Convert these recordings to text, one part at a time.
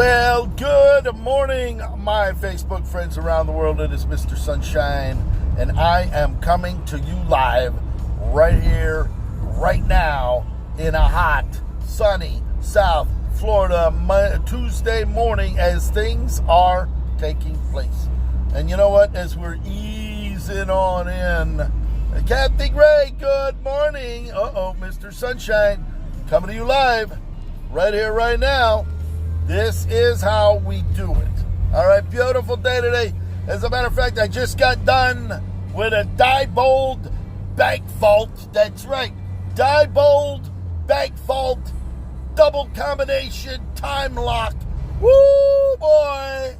Well, good morning, my Facebook friends around the world. It is Mr. Sunshine, and I am coming to you live right here, right now, in a hot, sunny South Florida Tuesday morning as things are taking place. And you know what? As we're easing on in, Kathy Gray, good morning. Mr. Sunshine, coming to you live right here, right now. This is how we do it. All right, beautiful day today. As a matter of fact, I just got done with a Diebold bank vault. That's right, Diebold bank vault, double combination, time lock. Woo, boy.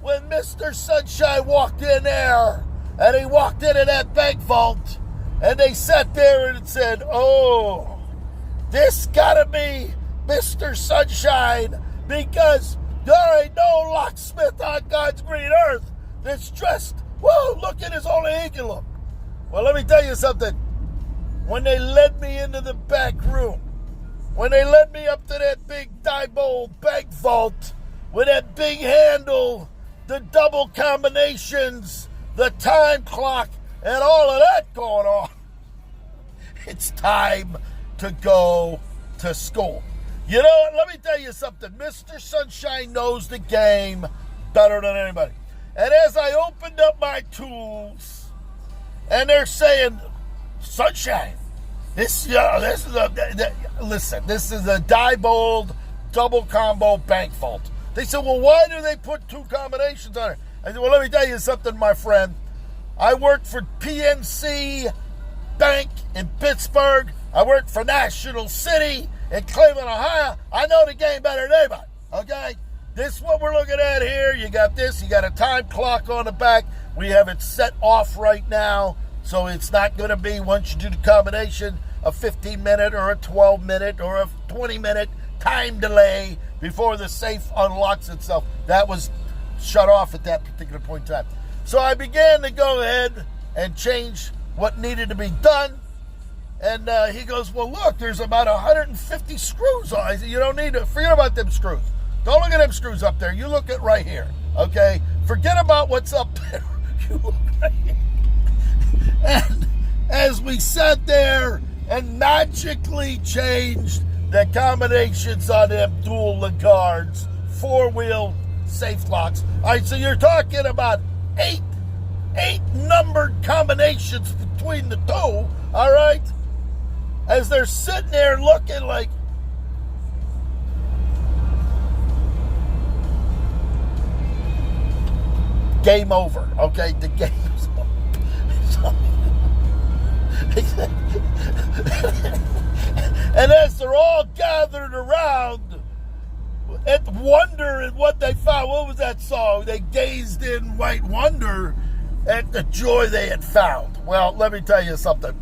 When Mr. Sunshine walked in there, and he walked into that bank vault, and they sat there and said, oh, this gotta be Mr. Sunshine, because there ain't no locksmith on God's green earth that's dressed, whoa, look at his only he can look. Well, let me tell you something. When they led me into the back room, when they led me up to that big Diebold bank vault with that big handle, the double combinations, the time clock, and all of that going on, it's time to go to school. You know what? Let me tell you something. Mr. Sunshine knows the game better than anybody. And as I opened up my tools, and they're saying, Sunshine, this is a Diebold double combo bank vault. They said, well, why do they put two combinations on it? I said, well, let me tell you something, my friend. I worked for PNC Bank in Pittsburgh. I worked for National City in Cleveland, Ohio. I know the game better than anybody, okay? This is what we're looking at here. You got this. You got a time clock on the back. We have it set off right now, so it's not going to be, once you do the combination, a 15-minute or a 12-minute or a 20-minute time delay before the safe unlocks itself. That was shut off at that particular point in time. So I began to go ahead and change what needed to be done. And he goes, well, look, there's about 150 screws on. I said, you don't need to, forget about them screws. Don't look at them screws up there. You look at right here, okay? Forget about what's up there. You look right here. And as we sat there and magically changed the combinations on them dual Lagards, four-wheel safe locks. All right, so you're talking about eight numbered combinations between the two, all right? As they're sitting there looking like, game over, okay? The game is over. And as they're all gathered around at wonder at what they found, what was that song? They gazed in white wonder at the joy they had found. Well, let me tell you something.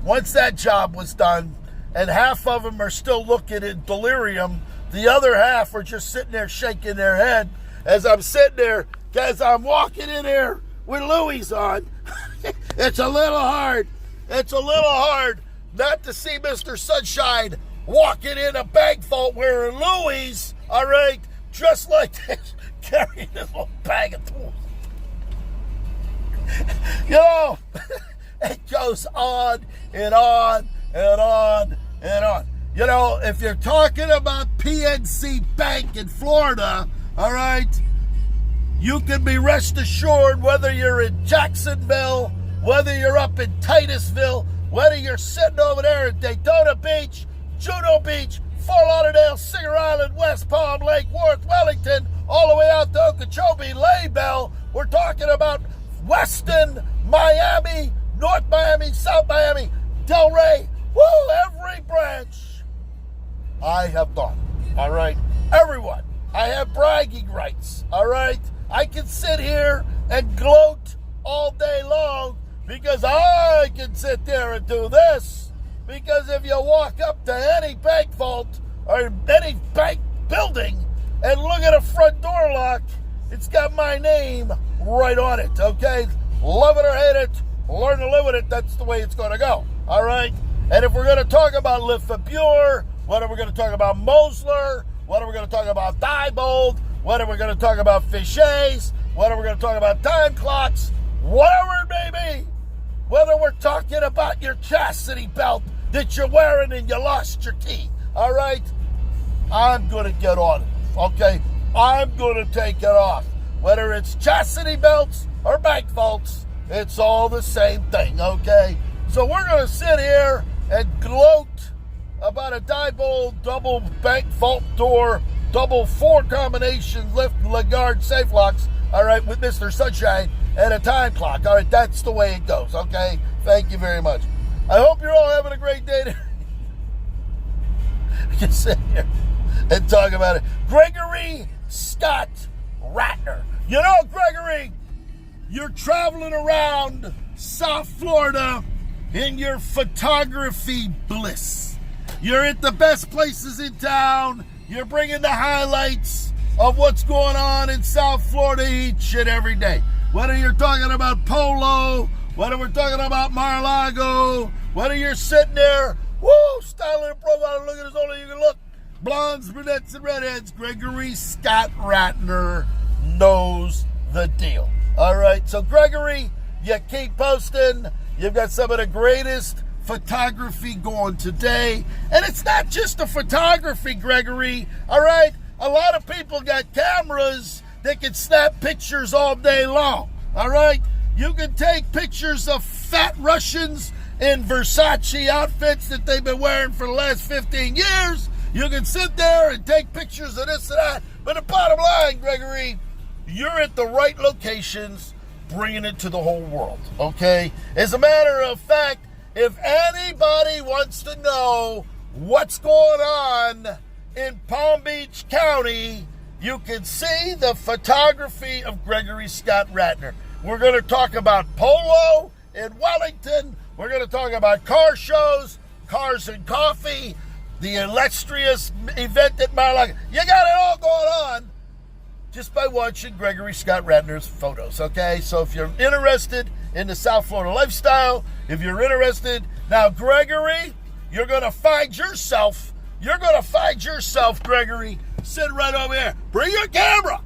Once that job was done, and half of them are still looking in delirium, the other half are just sitting there shaking their head. As I'm sitting there, guys, I'm walking in here with Louis on. It's a little hard. It's a little hard not to see Mr. Sunshine walking in a bank vault wearing Louis, all right, just like this, carrying this little bag of tools. You know, it goes on and on and on and on. You know, if you're talking about PNC Bank in Florida, all right, you can be rest assured, whether you're in Jacksonville, whether you're up in Titusville, whether you're sitting over there at Daytona Beach, Juno Beach, Fort Lauderdale, Singer Island, West Palm, Lake Worth, Wellington, all the way out to Okeechobee, Laybell, we're talking about Weston, Miami, North Miami, South Miami, Delray, every branch I have done, all right? Everyone. I have bragging rights, all right? I can sit here and gloat all day long because I can sit there and do this. Because if you walk up to any bank vault or any bank building and look at a front door lock, it's got my name right on it, okay? Love it or hate it, learn to live with it, that's the way it's going to go, all right? And if we're going to talk about Le Fabure, whether we're going to talk about Mosler, Whether we're going to talk about Diebold, whether we're going to talk about fichets, whether we're going to talk about time clocks, whatever it may be, whether we're talking about your chastity belt that you're wearing and you lost your key, all right? I'm going to get on it, okay? I'm going to take it off. Whether it's chastity belts or bank vaults, it's all the same thing, okay? So we're going to sit here and gloat about a Diebold double bank vault door, double 4 combination lift Lagard safe locks, all right, with Mr. Sunshine and a time clock. All right, that's the way it goes, okay? Thank you very much. I hope you're all having a great day. We can sit here and talk about it. Gregory Scott Ratner. You know, Gregory, you're traveling around South Florida in your photography bliss. You're at the best places in town. You're bringing the highlights of what's going on in South Florida each and every day. Whether you're talking about Polo, whether we're talking about Mar-a-Lago, whether you're sitting there, styling a profile, looking as old as you can look, blondes, brunettes, and redheads, Gregory Scott Ratner knows the deal. All right, so Gregory, you keep posting. You've got some of the greatest photography going today. And it's not just the photography, Gregory, all right? A lot of people got cameras that can snap pictures all day long, all right? You can take pictures of fat Russians in Versace outfits that they've been wearing for the last 15 years. You can sit there and take pictures of this and that. But the bottom line, Gregory, you're at the right locations, bringing it to the whole world, okay? As a matter of fact, if anybody wants to know what's going on in Palm Beach County, you can see the photography of Gregory Scott Ratner. We're going to talk about Polo in Wellington. We're going to talk about car shows, cars and coffee, the illustrious event at Mar-a-Lago. You got it all going on just by watching Gregory Scott Ratner's photos, okay? So if you're interested in the South Florida lifestyle, if you're interested, now, Gregory, you're going to find yourself, Gregory, sitting right over here. Bring your camera.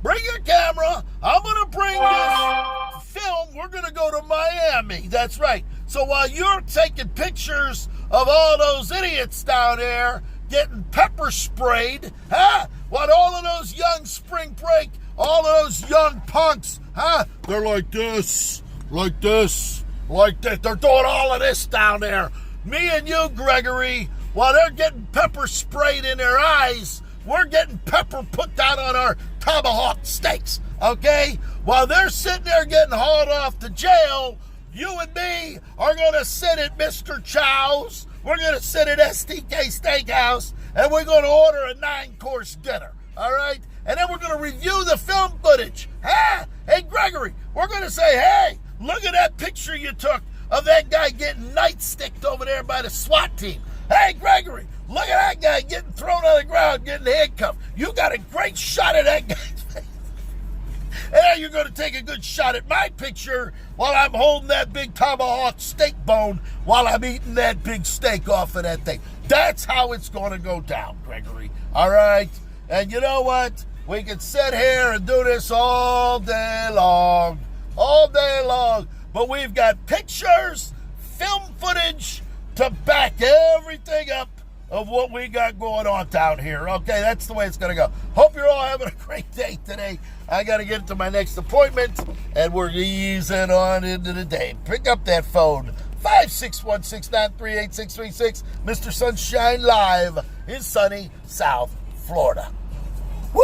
Bring your camera. I'm going to bring this film. We're going to go to Miami. That's right. So while you're taking pictures of all those idiots down there getting pepper sprayed, while all of those young spring break, all of those young punks, they're like this, like this, like that. They're doing all of this down there. Me and you, Gregory, while they're getting pepper sprayed in their eyes, we're getting pepper put down on our tomahawk steaks, okay? While they're sitting there getting hauled off to jail, you and me are going to sit at Mr. Chow's. We're going to sit at STK Steakhouse, and we're going to order a 9-course dinner, all right? And then we're going to review the film footage. Hey, Gregory, we're going to say, hey, look at that picture you took of that guy getting nightsticked over there by the SWAT team. Hey, Gregory, look at that guy getting thrown on the ground, getting handcuffed. You got a great shot of that guy's face. And you're going to take a good shot at my picture while I'm holding that big tomahawk steak bone while I'm eating that big steak off of that thing. That's how it's going to go down, Gregory. All right? And you know what? We can sit here and do this all day long. All day long. But we've got pictures, film footage to back everything up of what we got going on down here. Okay, that's the way it's going to go. Hope you're all having a great day today. I got to get to my next appointment, and we're easing on into the day. Pick up that phone, 561-693-8636. Mr. Sunshine Live in sunny South Florida. Woo!